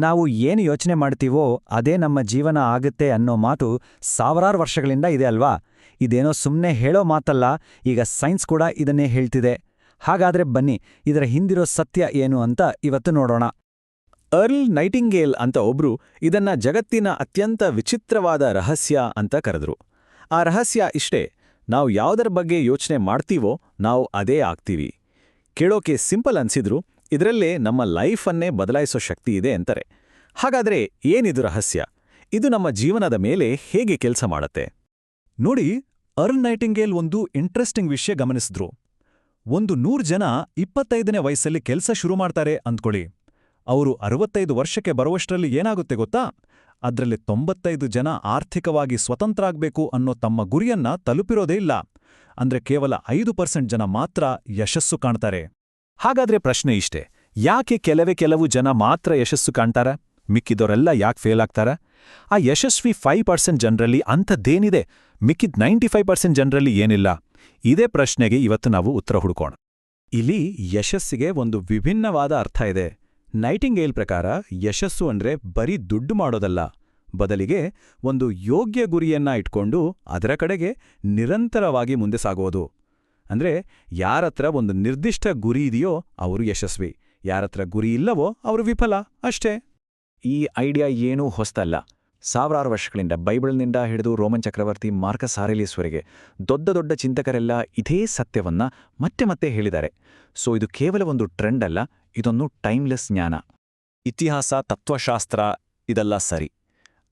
ನಾವು ಏನು ಯೋಚನೆ ಮಾಡ್ತೀವೋ ಅದೇ ನಮ್ಮ ಜೀವನ ಆಗುತ್ತೆ ಅನ್ನೋ ಮಾತು ಸಾವಿರಾರು ವರ್ಷಗಳಿಂದ ಇದೆ ಅಲ್ವಾ? ಇದೇನೋ ಸುಮ್ಮನೆ ಹೇಳೋ ಮಾತಲ್ಲ, ಈಗ ಸೈನ್ಸ್ ಕೂಡ ಇದನ್ನೇ ಹೇಳ್ತಿದೆ. ಹಾಗಾದ್ರೆ ಬನ್ನಿ, ಇದರ ಹಿಂದಿರೋ ಸತ್ಯ ಏನು ಅಂತ ಇವತ್ತು ನೋಡೋಣ. ಅರ್ಲ್ ನೈಟಿಂಗೇಲ್ ಅಂತ ಒಬ್ರು ಇದನ್ನ ಜಗತ್ತಿನ ಅತ್ಯಂತ ವಿಚಿತ್ರವಾದ ರಹಸ್ಯ ಅಂತ ಕರೆದ್ರು. ಆ ರಹಸ್ಯ ಇಷ್ಟೇ: ನಾವು ಯಾವುದರ ಬಗ್ಗೆ ಯೋಚನೆ ಮಾಡ್ತೀವೋ ನಾವು ಅದೇ ಆಗ್ತೀವಿ. ಕೇಳೋಕೆ ಸಿಂಪಲ್ ಅನ್ಸಿದ್ರು, ಇದರಲ್ಲೇ ನಮ್ಮ ಲೈಫನ್ನೇ ಬದಲಾಯಿಸೋ ಶಕ್ತಿ ಇದೆ ಅಂತಾರೆ. ಹಾಗಾದ್ರೆ ಏನಿದು ರಹಸ್ಯ? ಇದು ನಮ್ಮ ಜೀವನದ ಮೇಲೆ ಹೇಗೆ ಕೆಲಸ ಮಾಡುತ್ತೆ? ನೋಡಿ, ಅರ್ಲ್ ನೈಟಿಂಗೇಲ್ ಒಂದು ಇಂಟ್ರೆಸ್ಟಿಂಗ್ ವಿಷಯ ಗಮನಿಸಿದ್ರು. 100 ಜನ 25ನೇ ವಯಸ್ಸಲ್ಲಿ ಕೆಲಸ ಶುರು ಮಾಡ್ತಾರೆ ಅಂದ್ಕೊಳ್ಳಿ. ಅವರು 65 ವರ್ಷಕ್ಕೆ ಬರುವಷ್ಟರಲ್ಲಿ ಏನಾಗುತ್ತೆ ಗೊತ್ತಾ? ಅದ್ರಲ್ಲಿ 95 ಜನ ಆರ್ಥಿಕವಾಗಿ ಸ್ವತಂತ್ರ ಆಗ್ಬೇಕು ಅನ್ನೋ ತಮ್ಮ ಗುರಿಯನ್ನ ತಲುಪಿರೋದೇ ಇಲ್ಲ. ಅಂದ್ರೆ ಕೇವಲ 5% ಜನ ಮಾತ್ರ ಯಶಸ್ಸು ಕಾಣ್ತಾರೆ. ಹಾಗಾದ್ರೆ ಪ್ರಶ್ನೆ ಇಷ್ಟೇ: ಯಾಕೆ ಕೆಲವು ಜನ ಮಾತ್ರ ಯಶಸ್ಸು ಕಾಣ್ತಾರ? ಮಿಕ್ಕಿದವರೆಲ್ಲ ಯಾಕೆ ಫೇಲ್ ಆಗ್ತಾರ? ಆ ಯಶಸ್ವಿ 5% ಜನರಲ್ಲಿ ಅಂಥದ್ದೇನಿದೆ? ಮಿಕ್ಕಿದ 95% ಜನರಲ್ಲಿ ಏನಿಲ್ಲ? ಇದೇ ಪ್ರಶ್ನೆಗೆ ಇವತ್ತು ನಾವು ಉತ್ತರ ಹುಡುಕೋಣ. ಇಲ್ಲಿ ಯಶಸ್ಸಿಗೆ ಒಂದು ವಿಭಿನ್ನವಾದ ಅರ್ಥ ಇದೆ. ನೈಟಿಂಗೇಲ್ ಪ್ರಕಾರ ಯಶಸ್ಸು ಅಂದ್ರೆ ಬರೀ ದುಡ್ಡು ಮಾಡೋದಲ್ಲ, ಬದಲಿಗೆ ಒಂದು ಯೋಗ್ಯ ಗುರಿಯನ್ನ ಇಟ್ಕೊಂಡು ಅದರ ಕಡೆಗೆ ನಿರಂತರವಾಗಿ ಮುಂದೆ ಸಾಗೋದು. ಅಂದ್ರೆ ಯಾರತ್ರ ಒಂದು ನಿರ್ದಿಷ್ಟ ಗುರಿ ಇದೆಯೋ ಅವರು ಯಶಸ್ವಿ, ಯಾರತ್ರ ಗುರಿ ಇಲ್ಲವೋ ಅವರು ವಿಫಲ ಅಷ್ಟೇ. ಈ ಐಡಿಯಾ ಏನೂ ಹೊಸ್ತಲ್ಲ. ಸಾವಿರಾರು ವರ್ಷಗಳಿಂದ ಬೈಬಲ್ನಿಂದ ಹಿಡಿದು ರೋಮನ್ ಚಕ್ರವರ್ತಿ ಮಾರ್ಕಸ್ ಆರೆಲಿಯಸ್ವರೆಗೆ ದೊಡ್ಡ ದೊಡ್ಡ ಚಿಂತಕರೆಲ್ಲ ಇದೇ ಸತ್ಯವನ್ನ ಮತ್ತೆ ಮತ್ತೆ ಹೇಳಿದ್ದಾರೆ. ಸೊ ಇದು ಕೇವಲ ಒಂದು ಟ್ರೆಂಡ್ ಅಲ್ಲ, ಇದೊಂದು ಟೈಮ್ಲೆಸ್ ಜ್ಞಾನ. ಇತಿಹಾಸ, ತತ್ವಶಾಸ್ತ್ರ ಇದೆಲ್ಲ ಸರಿ,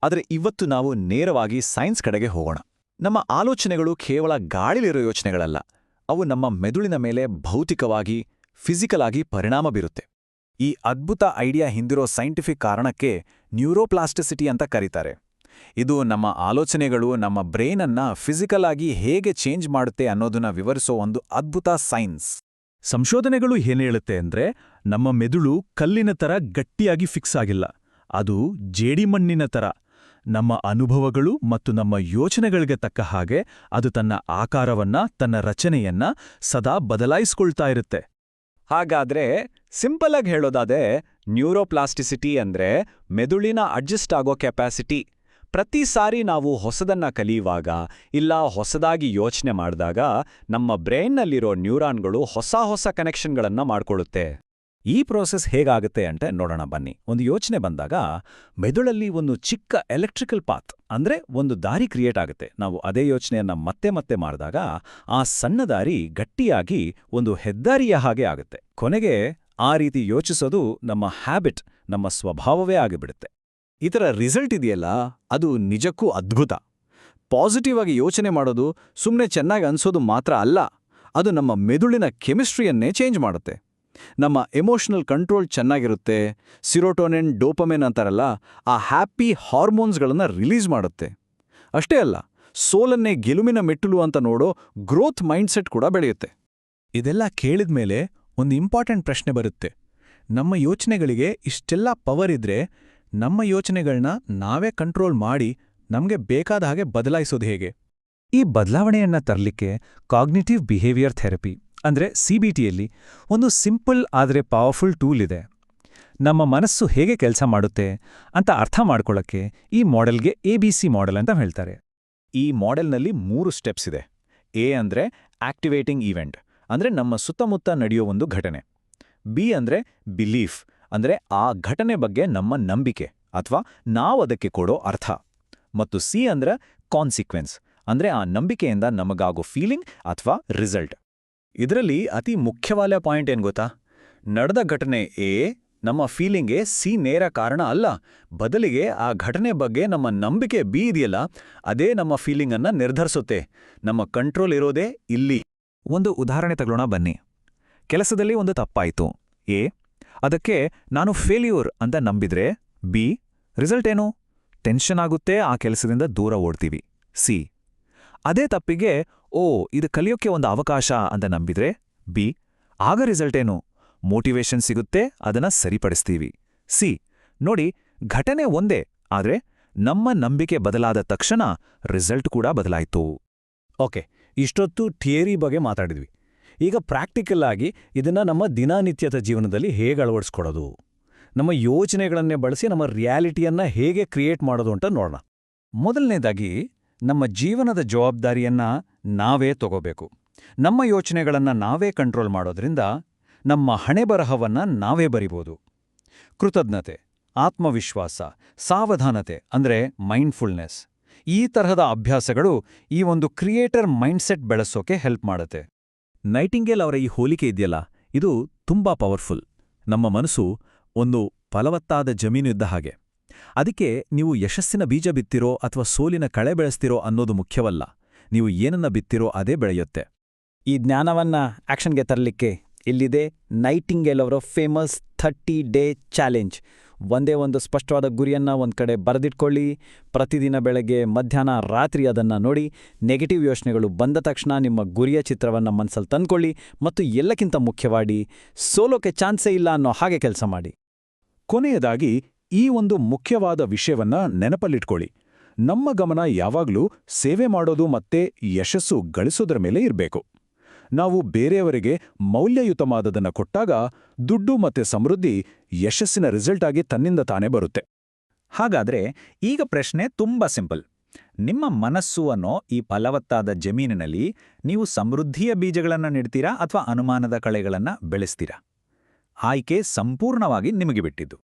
ಆದರೆ ಇವತ್ತು ನಾವು ನೇರವಾಗಿ ಸೈನ್ಸ್ ಕಡೆಗೆ ಹೋಗೋಣ. ನಮ್ಮ ಆಲೋಚನೆಗಳು ಕೇವಲ ಗಾಳಿಲಿರೋ ಯೋಚನೆಗಳಲ್ಲ, ಅವು ನಮ್ಮ ಮೆದುಳಿನ ಮೇಲೆ ಭೌತಿಕವಾಗಿ, ಫಿಸಿಕಲ್ ಆಗಿ ಪರಿಣಾಮ ಬೀರುತ್ತೆ. ಈ ಅದ್ಭುತ ಐಡಿಯಾ ಹಿಂದಿರೋ ಸೈಂಟಿಫಿಕ್ ಕಾರಣಕ್ಕೆ ನ್ಯೂರೋಪ್ಲಾಸ್ಟಿಸಿಟಿ ಅಂತ ಕರೀತಾರೆ. ಇದು ನಮ್ಮ ಆಲೋಚನೆಗಳು ನಮ್ಮ ಬ್ರೈನನ್ನ ಫಿಸಿಕಲ್ ಆಗಿ ಹೇಗೆ ಚೇಂಜ್ ಮಾಡುತ್ತೆ ಅನ್ನೋದನ್ನ ವಿವರಿಸೋ ಒಂದು ಅದ್ಭುತ ಸೈನ್ಸ್. ಸಂಶೋಧನೆಗಳು ಏನ್ ಹೇಳುತ್ತೆ ಅಂದ್ರೆ, ನಮ್ಮ ಮೆದುಳು ಕಲ್ಲಿನ ತರ ಗಟ್ಟಿಯಾಗಿ ಫಿಕ್ಸ್ ಆಗಿಲ್ಲ, ಅದು ಜೇಡಿಮಣ್ಣಿನ ತರ. ನಮ್ಮ ಅನುಭವಗಳು ಮತ್ತು ನಮ್ಮ ಯೋಚನೆಗಳಿಗೆ ತಕ್ಕ ಹಾಗೆ ಅದು ತನ್ನ ಆಕಾರವನ್ನ, ತನ್ನ ರಚನೆಯನ್ನ ಸದಾ ಬದಲಾಯಿಸ್ಕೊಳ್ತಾ ಇರುತ್ತೆ. ಹಾಗಾದ್ರೆ ಸಿಂಪಲ್ ಆಗಿ ಹೇಳೋದಾದ್ರೆ, ನ್ಯೂರೋಪ್ಲಾಸ್ಟಿಸಿಟಿ ಅಂದ್ರೆ ಮೆದುಳಿನ ಅಡ್ಜಸ್ಟ್ ಆಗೋ ಕೆಪಾಸಿಟಿ. ಪ್ರತಿ ಸಾರಿ ನಾವು ಹೊಸದನ್ನ ಕಲಿಯುವಾಗ ಇಲ್ಲ ಹೊಸದಾಗಿ ಯೋಚನೆ ಮಾಡಿದಾಗ ನಮ್ಮ ಬ್ರೈನ್ನಲ್ಲಿರೋ ನ್ಯೂರಾನ್ಗಳು ಹೊಸ ಕನೆಕ್ಷನ್ಗಳನ್ನ ಮಾಡ್ಕೊಳ್ಳುತ್ತೆ. ಈ ಪ್ರೋಸೆಸ್ ಹೇಗಾಗುತ್ತೆ ಅಂತ ನೋಡೋಣ ಬನ್ನಿ. ಒಂದು ಯೋಚನೆ ಬಂದಾಗ ಮೆದುಳಲ್ಲಿ ಒಂದು ಚಿಕ್ಕ ಎಲೆಕ್ಟ್ರಿಕಲ್ ಪಾತ್ ಅಂದ್ರೆ ಒಂದು ದಾರಿ ಕ್ರಿಯೇಟ್ ಆಗುತ್ತೆ. ನಾವು ಅದೇ ಯೋಚನೆಯನ್ನ ಮತ್ತೆ ಮತ್ತೆ ಮಾಡಿದಾಗ ಆ ಸಣ್ಣ ದಾರಿ ಗಟ್ಟಿಯಾಗಿ ಒಂದು ಹೆದ್ದಾರಿಯ ಹಾಗೆ ಆಗುತ್ತೆ. ಕೊನೆಗೆ ಆ ರೀತಿ ಯೋಚಿಸೋದು ನಮ್ಮ ಹ್ಯಾಬಿಟ್, ನಮ್ಮ ಸ್ವಭಾವವೇ ಆಗಿಬಿಡುತ್ತೆ. ಇದರ ರಿಸಲ್ಟ್ ಇದೆಯಲ್ಲ, ಅದು ನಿಜಕ್ಕೂ ಅದ್ಭುತ. ಪಾಸಿಟಿವ್ ಆಗಿ ಯೋಚನೆ ಮಾಡೋದು ಸುಮ್ಮನೆ ಚೆನ್ನಾಗಿ ಅನ್ಸೋದು ಮಾತ್ರ ಅಲ್ಲ, ಅದು ನಮ್ಮ ಮೆದುಳಿನ ಕೆಮಿಸ್ಟ್ರಿಯನ್ನೇ ಚೇಂಜ್ ಮಾಡುತ್ತೆ. ನಮ್ಮ ಎಮೋಷನಲ್ ಕಂಟ್ರೋಲ್ ಚೆನ್ನಾಗಿರುತ್ತೆ. ಸಿರೋಟೋನಿನ್, ಡೋಪಮಿನ್ ಅಂತಾರಲ್ಲ, ಆ ಹ್ಯಾಪಿ ಹಾರ್ಮೋನ್ಸ್ಗಳನ್ನು ರಿಲೀಸ್ ಮಾಡುತ್ತೆ. ಅಷ್ಟೇ ಅಲ್ಲ, ಸೋಲನ್ನೇ ಗೆಲುವಿನ ಮೆಟ್ಟಲು ಅಂತ ನೋಡೋ ಗ್ರೋತ್ ಮೈಂಡ್ಸೆಟ್ ಕೂಡ ಬೆಳೆಯುತ್ತೆ. ಇದೆಲ್ಲ ಕೇಳಿದ್ಮೇಲೆ ಒಂದು ಇಂಪಾರ್ಟೆಂಟ್ ಪ್ರಶ್ನೆ ಬರುತ್ತೆ. ನಮ್ಮ ಯೋಚನೆಗಳಿಗೆ ಇಷ್ಟೆಲ್ಲ ಪವರ್ ಇದ್ರೆ ನಮ್ಮ ಯೋಚನೆಗಳನ್ನ ನಾವೇ ಕಂಟ್ರೋಲ್ ಮಾಡಿ ನಮಗೆ ಬೇಕಾದ ಹಾಗೆ ಬದಲಾಯಿಸೋದು ಹೇಗೆ? ಈ ಬದಲಾವಣೆಯನ್ನ ತರಲಿಕ್ಕೆ ಕಾಗ್ನಿಟಿವ್ ಬಿಹೇವಿಯರ್ ಥೆರಪಿ ಅಂದ್ರೆ ಸಿಬಿಟಿಯಲ್ಲಿ ಒಂದು ಸಿಂಪಲ್ ಆದರೆ ಪವರ್ಫುಲ್ ಟೂಲ್ ಇದೆ. ನಮ್ಮ ಮನಸ್ಸು ಹೇಗೆ ಕೆಲಸ ಮಾಡುತ್ತೆ ಅಂತ ಅರ್ಥ ಮಾಡ್ಕೊಳ್ಳೋಕ್ಕೆ ಈ ಮಾಡೆಲ್ಗೆ ABC ಮಾಡೆಲ್ ಅಂತ ಹೇಳ್ತಾರೆ. ಈ ಮಾಡೆಲ್ನಲ್ಲಿ 3 ಸ್ಟೆಪ್ಸ್ ಇದೆ. ಎ ಅಂದ್ರೆ ಆಕ್ಟಿವೇಟಿಂಗ್ ಈವೆಂಟ್, ಅಂದ್ರೆ ನಮ್ಮ ಸುತ್ತಮುತ್ತ ನಡೆಯೋ ಒಂದು ಘಟನೆ. ಬಿ ಅಂದ್ರೆ ಬಿಲೀಫ್, ಅಂದ್ರೆ ಆ ಘಟನೆ ಬಗ್ಗೆ ನಮ್ಮ ನಂಬಿಕೆ ಅಥವಾ ನಾವದಕ್ಕೆ ಕೊಡೋ ಅರ್ಥ. ಮತ್ತು ಸಿ ಅಂದ್ರೆ ಕಾನ್ಸಿಕ್ವೆನ್ಸ್, ಅಂದ್ರೆ ಆ ನಂಬಿಕೆಯಿಂದ ನಮಗಾಗೋ ಫೀಲಿಂಗ್ ಅಥವಾ ರಿಸಲ್ಟ್. ಇದರಲ್ಲಿ ಅತಿ ಮುಖ್ಯವಾದ ಪಾಯಿಂಟ್ ಏನ್ ಗೊತ್ತಾ? ನಡೆದ ಘಟನೆ ಎ ನಮ್ಮ ಫೀಲಿಂಗ್ಗೆ ಸಿ ನೇರ ಕಾರಣ ಅಲ್ಲ, ಬದಲಿಗೆ ಆ ಘಟನೆ ಬಗ್ಗೆ ನಮ್ಮ ನಂಬಿಕೆ ಬಿ ಇದೆಯಲ್ಲ, ಅದೇ ನಮ್ಮ ಫೀಲಿಂಗನ್ನ ನಿರ್ಧರಿಸುತ್ತೆ. ನಮ್ಮ ಕಂಟ್ರೋಲ್ ಇರೋದೇ ಇಲ್ಲಿ. ಒಂದು ಉದಾಹರಣೆ ತಗೊಳ್ಳೋಣ ಬನ್ನಿ. ಕೆಲಸದಲ್ಲಿ ಒಂದು ತಪ್ಪಾಯಿತು. ಎ ಅದಕ್ಕೆ ನಾನು ಫೇಲ್ಯೂರ್ ಅಂತ ನಂಬಿದ್ರೆ, ಬಿ ರಿಸಲ್ಟ್ ಏನು? ಟೆನ್ಷನ್ ಆಗುತ್ತೆ, ಆ ಕೆಲಸದಿಂದ ದೂರ ಓಡ್ತೀವಿ. ಸಿ ಅದೇ ತಪ್ಪಿಗೆ ಇದು ಕಲಿಯೋಕ್ಕೆ ಒಂದು ಅವಕಾಶ ಅಂತ ನಂಬಿದ್ರೆ, ಬಿ ಆಗ ರಿಸಲ್ಟ್ ಏನು? ಮೋಟಿವೇಶನ್ ಸಿಗುತ್ತೆ, ಅದನ್ನ ಸರಿಪಡಿಸ್ತೀವಿ. ಸಿ ನೋಡಿ, ಘಟನೆ ಒಂದೇ, ಆದ್ರೆ ನಮ್ಮ ನಂಬಿಕೆ ಬದಲಾದ ತಕ್ಷಣ ರಿಸಲ್ಟ್ ಕೂಡ ಬದಲಾಯಿತು. ಓಕೆ, ಇಷ್ಟೊತ್ತು ಥಿಯರಿ ಬಗ್ಗೆ ಮಾತಾಡಿದ್ವಿ. ಈಗ ಪ್ರಾಕ್ಟಿಕಲ್ ಆಗಿ ಇದನ್ನ ನಮ್ಮ ದಿನನಿತ್ಯದ ಜೀವನದಲ್ಲಿ ಹೇಗೆ ಅಳವಡಿಸ್ಕೊಡೋದು? ನಮ್ಮ ಯೋಚನೆಗಳನ್ನೇ ಬಳಸಿ ನಮ್ಮ ರಿಯಾಲಿಟಿಯನ್ನ ಹೇಗೆ ಕ್ರಿಯೇಟ್ ಮಾಡೋದು ಅಂತ ನೋಡೋಣ. ಮೊದಲನೇದಾಗಿ, ನಮ್ಮ ಜೀವನದ ಜವಾಬ್ದಾರಿಯನ್ನ ನಾವೇ ತಗೋಬೇಕು. ನಮ್ಮ ಯೋಚನೆಗಳನ್ನ ನಾವೇ ಕಂಟ್ರೋಲ್ ಮಾಡೋದ್ರಿಂದ ನಮ್ಮ ಹಣೆಬರಹವನ್ನ ನಾವೇ ಬರಿಬೋದು. ಕೃತಜ್ಞತೆ, ಆತ್ಮವಿಶ್ವಾಸ, ಸಾವಧಾನತೆ ಅಂದ್ರೆ ಮೈಂಡ್ಫುಲ್ನೆಸ್, ಈ ತರಹದ ಅಭ್ಯಾಸಗಳು ಈ ಒಂದು ಕ್ರಿಯೇಟರ್ ಮೈಂಡ್ಸೆಟ್ ಬೆಳೆಸೋಕೆ ಹೆಲ್ಪ್ ಮಾಡುತ್ತೆ. ನೈಟಿಂಗೇಲ್ ಅವರ ಈ ಹೋಲಿಕೆ ಇದೆಯಲ್ಲ, ಇದು ತುಂಬಾ ಪವರ್ಫುಲ್. ನಮ್ಮ ಮನಸ್ಸು ಒಂದು ಫಲವತ್ತಾದ ಜಮೀನು ಇದ್ದ ಹಾಗೆ. ಅದಕ್ಕೆ ನೀವು ಯಶಸ್ಸಿನ ಬೀಜ ಬಿತ್ತಿರೋ ಅಥವಾ ಸೋಲಿನ ಕಳೆ ಬೆಳೆಸ್ತಿರೋ ಅನ್ನೋದು ಮುಖ್ಯವಲ್ಲ. ನೀವು ಏನನ್ನ ಬಿತ್ತಿರೋ ಅದೇ ಬೆಳೆಯುತ್ತೆ. ಈ ಜ್ಞಾನವನ್ನ ಆಕ್ಷನ್ಗೆ ತರಲಿಕ್ಕೆ ಇಲ್ಲಿದೆ ನೈಟಿಂಗೇಲ್ ಅವರ ಫೇಮಸ್ 30 ಡೇ ಚಾಲೆಂಜ್. ಒಂದೇ ಒಂದು ಸ್ಪಷ್ಟವಾದ ಗುರಿಯನ್ನ ಒಂದು ಕಡೆ ಬರೆದಿಟ್ಕೊಳ್ಳಿ. ಪ್ರತಿದಿನ ಬೆಳಗ್ಗೆ, ಮಧ್ಯಾಹ್ನ, ರಾತ್ರಿ ಅದನ್ನ ನೋಡಿ. ನೆಗೆಟಿವ್ ಯೋಚನೆಗಳು ಬಂದ ತಕ್ಷಣ ನಿಮ್ಮ ಗುರಿಯ ಚಿತ್ರವನ್ನ ಮನಸ್ಸಲ್ಲಿ ತಂದ್ಕೊಳ್ಳಿ ಮತ್ತು ಎಲ್ಲಕ್ಕಿಂತ ಮುಖ್ಯವಾಗಿ ಸೋಲೋಕೆ ಚಾನ್ಸೇ ಇಲ್ಲ ಅನ್ನೋ ಹಾಗೆ ಕೆಲಸ ಮಾಡಿ. ಕೊನೆಯದಾಗಿ, ಈ ಒಂದು ಮುಖ್ಯವಾದ ವಿಷಯವನ್ನ ನೆನಪಲ್ಲಿಟ್ಕೊಳ್ಳಿ. ನಮ್ಮ ಗಮನ ಯಾವಾಗ್ಲೂ ಸೇವೆ ಮಾಡೋದು ಮತ್ತೆ ಯಶಸ್ಸು ಗಳಿಸೋದ್ರ ಮೇಲೆ ಇರಬೇಕು. ನಾವು ಬೇರೆಯವರಿಗೆ ಮೌಲ್ಯಯುತವಾದದನ್ನ ಕೊಟ್ಟಾಗ ದುಡ್ಡು ಮತ್ತೆ ಸಮೃದ್ಧಿ ಯಶಸ್ಸಿನ ರಿಸಲ್ಟ್ ಆಗಿ ತನ್ನಿಂದ ತಾನೇ ಬರುತ್ತೆ. ಹಾಗಾದ್ರೆ ಈಗ ಪ್ರಶ್ನೆ ತುಂಬಾ ಸಿಂಪಲ್. ನಿಮ್ಮ ಮನಸ್ಸು ಅನ್ನೋ ಈ ಫಲವತ್ತಾದ ಜಮೀನಿನಲ್ಲಿ ನೀವು ಸಮೃದ್ಧಿಯ ಬೀಜಗಳನ್ನ ನೆಡ್ತೀರಾ ಅಥವಾ ಅನುಮಾನದ ಕಳೆಗಳನ್ನ ಬೆಳೆಸ್ತೀರಾ? ಆಯ್ಕೆ ಸಂಪೂರ್ಣವಾಗಿ ನಿಮಗೆ ಬಿಟ್ಟಿದ್ದು.